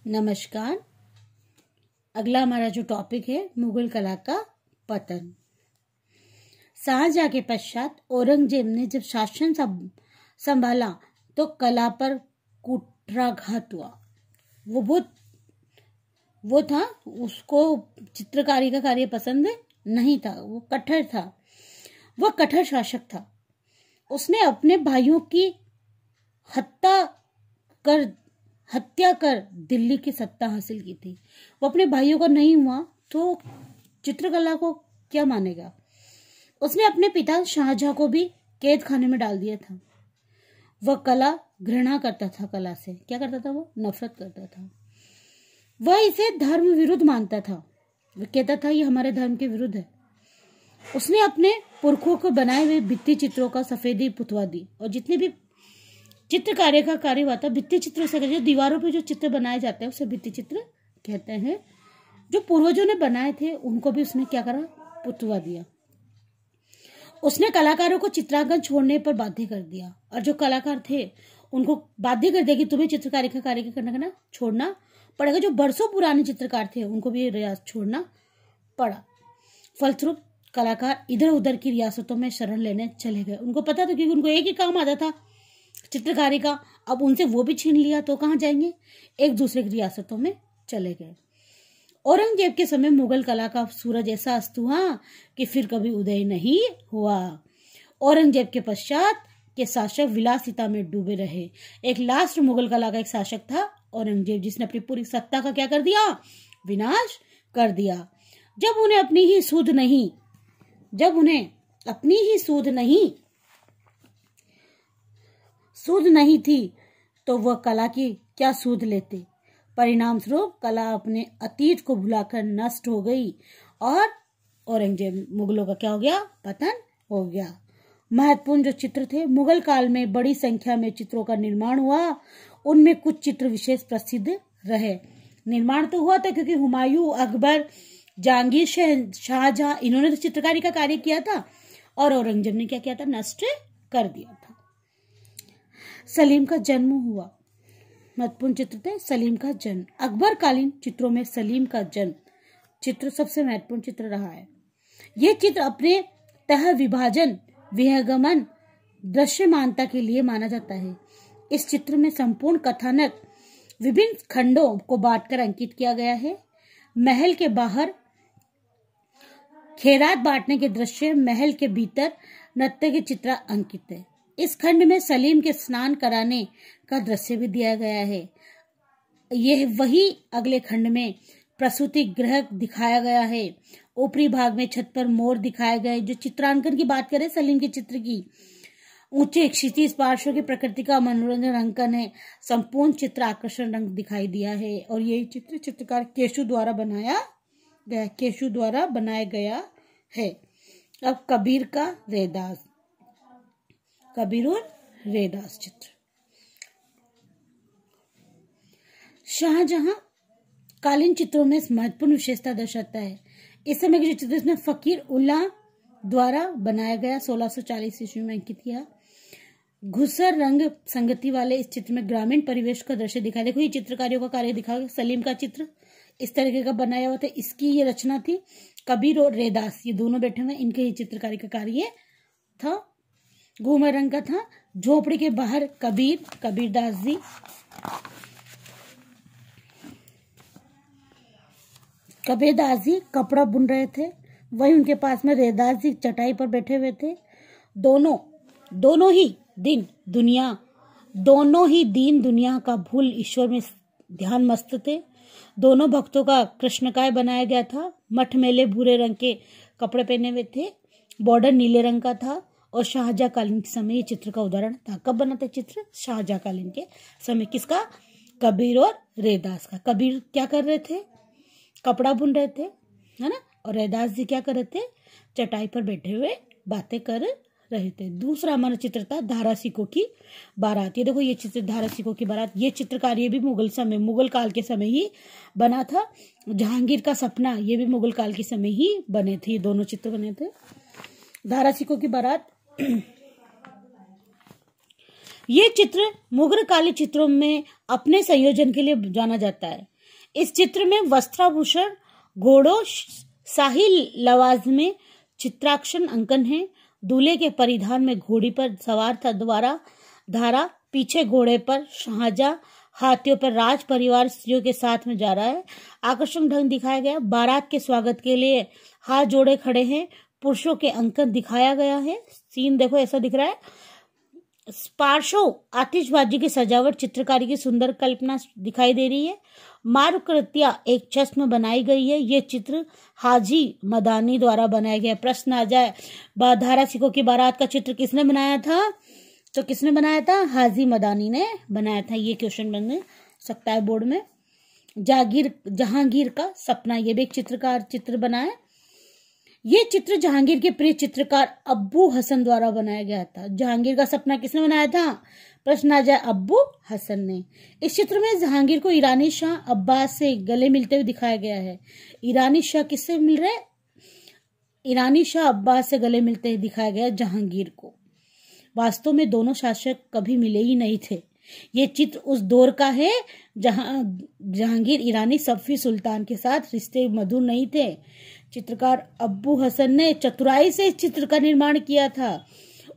नमस्कार। अगला हमारा जो टॉपिक है मुगल कला का पतन। शाहजहां के पश्चात औरंगजेब ने जब शासन संभाला तो कला पर कुठाराघात हुआ। वो था, उसको चित्रकारी का कार्य पसंद नहीं था, वो कठोर था, वो कठोर शासक था। उसने अपने भाइयों की हत्या कर दिल्ली की सत्ता हासिल की थी। वो अपने भाइयों का नहीं हुआ तो चित्रकला को क्या मानेगा। उसने अपने पिता शाहजहां को भी कैद खाने में डाल दिया था। वह कला घृणा करता था, कला से क्या करता था, वो नफरत करता था। वह इसे धर्म विरुद्ध मानता था। वह कहता था ये हमारे धर्म के विरुद्ध है। उसने अपने पुरखों को बनाए हुए भित्ति चित्रों का सफेदी पुतवा दी और जितने भी चित्रकारी का कार्य हुआ था भित्ति चित्रों से, जो दीवारों पे जो चित्र बनाए जाते हैं उसे भित्ति चित्र कहते हैं। जो पूर्वजों ने बनाए थे उनको भी उसने क्या करा, पुतवा दिया। उसने कलाकारों को चित्रांकन छोड़ने पर बाध्य कर दिया और जो कलाकार थे उनको बाध्य कर दिया कि तुम्हें चित्रकारी का कार्य करना छोड़ना पड़ेगा। जो बरसों पुराने चित्रकार थे उनको भी रियासत छोड़ना पड़ा। फलस्वरूप कलाकार इधर उधर की रियासतों में शरण लेने चले गए। उनको पता था क्योंकि उनको एक ही काम आता था चित्रकारी का। अब उनसे वो भी छीन लिया तो कहाँ जाएंगे, एक दूसरे की रियासतों में चले गए। औरंगजेब के समय मुगल कला का सूरज ऐसा अस्त हुआ कि फिर कभी उदय नहीं हुआ। औरंगजेब के पश्चात के शासक विलासिता में डूबे रहे। एक लास्ट मुगल कला का एक शासक था औरंगजेब, जिसने अपनी पूरी सत्ता का क्या कर दिया, विनाश कर दिया। जब उन्हें अपनी ही सूध नहीं थी तो वह कला की क्या सूध लेते। परिणाम स्वरूप कला अपने अतीत को भुलाकर नष्ट हो गई और औरंगजेब मुगलों का क्या हो गया, पतन हो गया। महत्वपूर्ण जो चित्र थे, मुगल काल में बड़ी संख्या में चित्रों का निर्माण हुआ। उनमें कुछ चित्र विशेष प्रसिद्ध रहे। निर्माण तो हुआ था क्योंकि हुमायूं, अकबर, जहांगीर, शाहजहां इन्होंने तो चित्रकारी का कार्य किया था और औरंगजेब ने क्या किया था, नष्ट कर दिया था। सलीम का जन्म हुआ। महत्वपूर्ण चित्र थे सलीम का जन्म। अकबर कालीन चित्रों में सलीम का जन्म चित्र सबसे महत्वपूर्ण चित्र रहा है। यह चित्र अपने तह विभाजन, विहंगमन, दृश्यमानता के लिए माना जाता है। इस चित्र में संपूर्ण कथानक विभिन्न खंडों को बांटकर अंकित किया गया है। महल के बाहर खैरात बांटने के दृश्य, महल के भीतर नृत्य के चित्र अंकित है। इस खंड में सलीम के स्नान कराने का दृश्य भी दिया गया है। यह वही अगले खंड में प्रसूति गृह दिखाया गया है। ऊपरी भाग में छत पर मोर दिखाए गए। जो चित्रांकन की बात करें सलीम के चित्र की, ऊंचे क्षितिज पार्श्व की प्रकृति का मनोरंजन अंकन है। संपूर्ण चित्र आकर्षण रंग दिखाई दिया है और यही चित्र चित्रकार केशु द्वारा बनाया गया है। अब कबीर और रैदास चित्र। शाहजहां कालीन चित्रों में महत्वपूर्ण विशेषता दर्शाता है। इस समय के जो चित्र इसमें फकीर उल्लाह द्वारा बनाया गया, 1640 ईस्वी में अंकित किया। घुसर रंग संगति वाले इस चित्र में ग्रामीण परिवेश का दृश्य दिखाया। देखो ये चित्रकारियों का कार्य दिखा। सलीम का चित्र इस तरीके का बनाया हुआ था, इसकी ये रचना थी। कबीर और रैदास ये दोनों बैठे हुए, इनके ये चित्रकारी का कार्य था। घूमर रंग का था। झोपड़ी के बाहर कबीरदास जी कपड़ा बुन रहे थे। वहीं उनके पास में रैदास जी चटाई पर बैठे हुए थे। दोनों ही दीन दुनिया का भूल ईश्वर में ध्यान मस्त थे। दोनों भक्तों का कृष्णकाय बनाया गया था। मठमेले भूरे रंग के कपड़े पहने हुए थे। बॉर्डर नीले रंग का था और शाहजहां कालीन के समय ये चित्र का उदाहरण था। कब बना था चित्र? शाहजहां कालीन के समय। किसका? कबीर और रैदास का। कबीर क्या कर रहे थे? कपड़ा बुन रहे थे, है ना। और रैदास जी क्या कर रहे थे? चटाई पर बैठे हुए बातें कर रहे थे। दूसरा हमारा चित्र था धारा सिकों की बारात। ये देखो ये चित्र धारा सिकों की बारात। ये चित्रकार ये भी मुगल काल के समय ही बना था। जहांगीर का सपना ये भी मुगल काल के समय ही बने थे। ये दोनों चित्र बने थे। धारा सिकों की बारात ये चित्र मुगल काली चित्रों में अपने संयोजन के लिए जाना जाता है। इस चित्र में वस्त्राभूषण, घोड़ों, शाही लवाजमे, चित्राक्षर अंकन है। दूल्हे के परिधान में घोड़ी पर सवार था धारा, पीछे घोड़े पर शाहजहां, हाथियों पर राज परिवार स्त्रियों के साथ में जा रहा है। आकर्षक ढंग दिखाया गया। बारात के स्वागत के लिए हाथ जोड़े खड़े हैं। पुरुषों के अंकन दिखाया गया है। सीन देखो ऐसा दिख रहा है। पार्श्व आतिशबाजी की सजावट, चित्रकारी की सुंदर कल्पना दिखाई दे रही है। मारुकृत्या एक चश्म बनाई गई है। ये चित्र हाजी मदानी द्वारा बनाया गया। प्रश्न आ जाए, धारा सिखों की बारात का चित्र किसने बनाया था? तो किसने बनाया था? हाजी मदानी ने बनाया था। ये क्वेश्चन बन सकता है बोर्ड में। जहांगीर का सपना, ये भी एक चित्र बना है। ये चित्र जहांगीर के प्रिय चित्रकार अब्बू हसन द्वारा बनाया गया था। जहांगीर का सपना किसने बनाया था? प्रश्न आ जाए, अब्बू हसन ने। इस चित्र में जहांगीर को ईरानी शाह अब्बास से गले मिलते हुए दिखाया गया है। ईरानी शाह किससे मिल रहे? ईरानी शाह अब्बास से गले मिलते हुए दिखाया गया जहांगीर को। वास्तव में दोनों शासक कभी मिले ही नहीं थे। ये चित्र उस दौर का है जहां जहांगीर ईरानी सफ़ी सुल्तान के साथ रिश्ते मधुर नहीं थे। चित्रकार अब्बू हसन ने चतुराई से इस चित्र का निर्माण किया था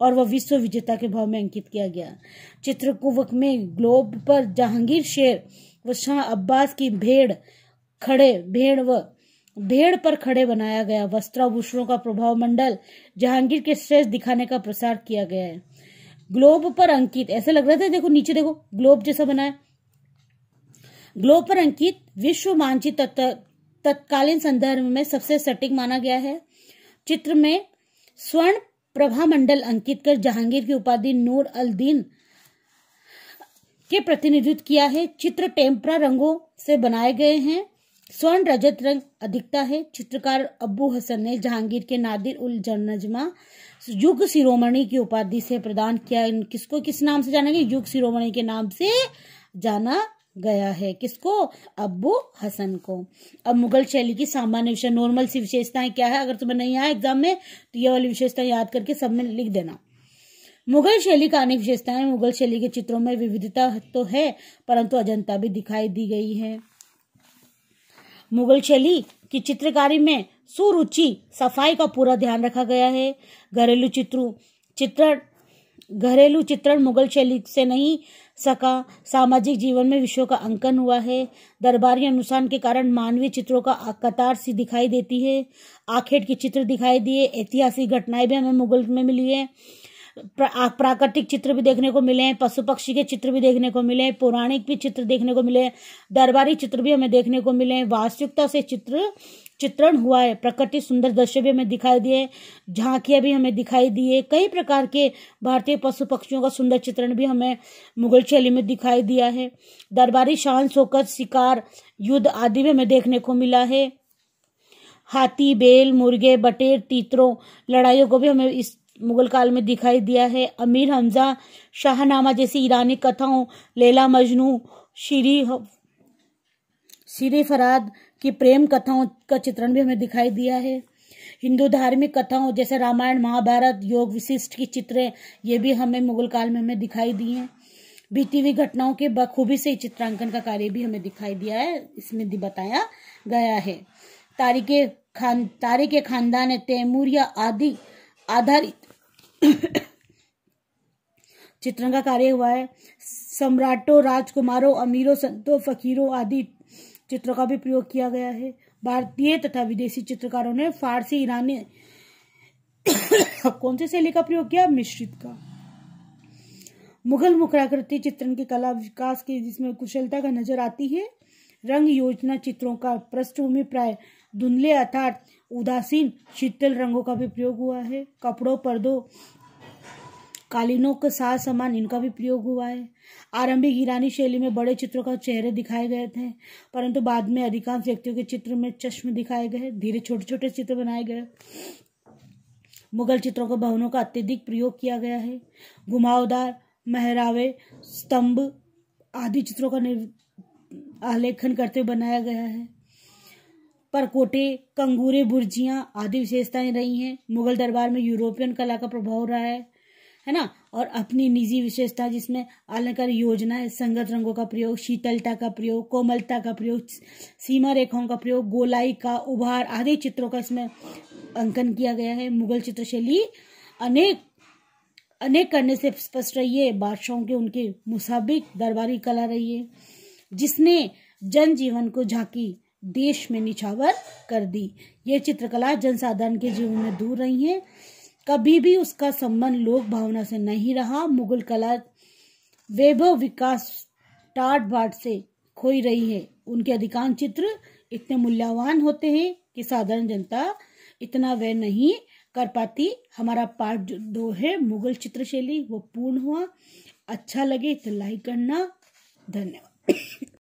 और वह विश्व विजेता के भाव में अंकित किया गया। चित्रकुवक में ग्लोब पर जहांगीर शेर व शाह अब्बास की भेड़ पर खड़े बनाया गया। वस्त्राभूषणों का प्रभाव मंडल जहांगीर के श्रेष्ठ दिखाने का प्रसार किया गया है। ग्लोब पर अंकित, ऐसे लग रहा था, देखो नीचे देखो ग्लोब जैसा बना है। ग्लोब पर अंकित विश्व मानचित्र तत्कालीन संदर्भ में सबसे सटीक माना गया है। चित्र में स्वर्ण प्रभा मंडल अंकित कर जहांगीर की उपाधि नूर अल दीन के प्रतिनिधित्व किया है। चित्र टेम्परा रंगों से बनाए गए हैं। स्वर्ण रजत रंग अधिकता है। चित्रकार अब्बू हसन ने जहांगीर के नादिर उल नजमा युग शिरोमणि की उपाधि से प्रदान किया। किसको किस नाम से जाना गया? युग शिरोमणि के नाम से जाना गया है। किसको? अब्बू हसन को। अब मुगल शैली की सामान्य विषय नॉर्मल सी विशेषताएं क्या है? अगर तुम्हें नहीं आया एग्जाम में तो ये वाली विशेषताएं याद करके सब में लिख देना। मुगल शैली का अनेक विशेषताएं। मुगल शैली के चित्रों में विविधता तो है परंतु अजंता भी दिखाई दी गई है। मुगल शैली की चित्रकारी में सुरुचि, सफाई का पूरा ध्यान रखा गया है। घरेलू चित्रण मुगल शैली से नहीं सका। सामाजिक जीवन में विषयों का अंकन हुआ है। दरबारी अनुष्ठान के कारण मानवीय चित्रों का कतार सी दिखाई देती है। आखेट के चित्र दिखाई दिए। ऐतिहासिक घटनाएं भी हमें मुगल में मिली है। प्राकृतिक चित्र भी देखने को मिले हैं। पशु पक्षी के चित्र भी देखने को मिले हैं। पौराणिक भी चित्र देखने को मिले हैं। दरबारी चित्र भी हमें देखने को मिले हैं। वास्तविकता से चित्रण हुआ है। प्रकृति सुंदर दृश्य भी हमें दिखाई दिए। झांकियां भी हमें दिखाई दी है। कई प्रकार के भारतीय पशु पक्षियों का सुंदर चित्रण भी हमें मुगल शैली में दिखाई दिया है। दरबारी शान शौकत, शिकार, युद्ध आदि भी हमें देखने को मिला है। हाथी, बैल, मुर्गे, बटेर, तीतरों, लड़ाइयों को भी हमें इस मुगल काल में दिखाई दिया है। अमीर हमजा, शाहनामा जैसी ईरानी कथाओं, लैला मजनू, शीरे फराद की प्रेम कथाओं का चित्रण भी हमें दिखाई दिया है। हिंदू धार्मिक कथाओं जैसे रामायण, महाभारत, योग विशिष्ट की चित्रें ये भी हमें मुगल काल में हमें दिखाई दी हैं। बीती हुई घटनाओं के बखूबी से चित्रांकन का कार्य भी हमें दिखाई दिया है, इसमें बताया गया है। तारिक खानदान तैमूरिया आदि आधारित चित्रण का कार्य हुआ है। सम्राटों, राजकुमारों, अमीरों, संतों, फकीरों आदि चित्रों का भी प्रयोग किया गया है। भारतीय तथा विदेशी चित्रकारों ने फारसी, ईरानी कौन सी शैली का प्रयोग किया? मिश्रित का। मुगल मुखराकृति चित्रण की कला विकास की जिसमें कुशलता का नजर आती है। रंग योजना चित्रों का पृष्ठभूमि प्राय धुंधले अर्थात उदासीन शीतल रंगों का भी प्रयोग हुआ है। कपड़ों, पर्दों, कालीनों के साथ समान इनका भी प्रयोग हुआ है। आरंभिक ईरानी शैली में बड़े चित्रों का चेहरे दिखाए गए थे परंतु बाद में अधिकांश व्यक्तियों के चित्र में चश्मे दिखाए गए। धीरे छोटे छोटे चित्र बनाए गए। मुगल चित्रों को भवनों का अत्यधिक प्रयोग किया गया है। घुमावदार मेहराबे, स्तंभ आदि चित्रों का आलेखन करते बनाया गया है। परकोटे, कंगूरे, बुर्जियां आदि विशेषताएं रही हैं। मुगल दरबार में यूरोपियन कला का प्रभाव रहा है। है ना, और अपनी निजी विशेषता जिसमें अलंकार योजनाएं, संगत रंगों का प्रयोग, शीतलता का प्रयोग, कोमलता का प्रयोग, सीमा रेखाओं का प्रयोग, गोलाई का उभार आदि चित्रों का इसमें अंकन किया गया है। मुगल चित्रशैली अनेक करने से स्पष्ट रही है। बादशाहों के उनके मुताबिक दरबारी कला रही है जिसने जनजीवन को झांकी देश में निछावर कर दी। यह चित्रकला जनसाधारण के जीवन में दूर रही है, कभी भी उसका संबंध लोक भावना से नहीं रहा। मुगल कला वैभव विकास टाट बाट से खोई रही है। उनके अधिकांश चित्र इतने मूल्यवान होते हैं कि साधारण जनता इतना व्यय नहीं कर पाती। हमारा पार्ट जो 2 है मुगल चित्रशैली वो पूर्ण हुआ। अच्छा लगे तो लाइक करना। धन्यवाद।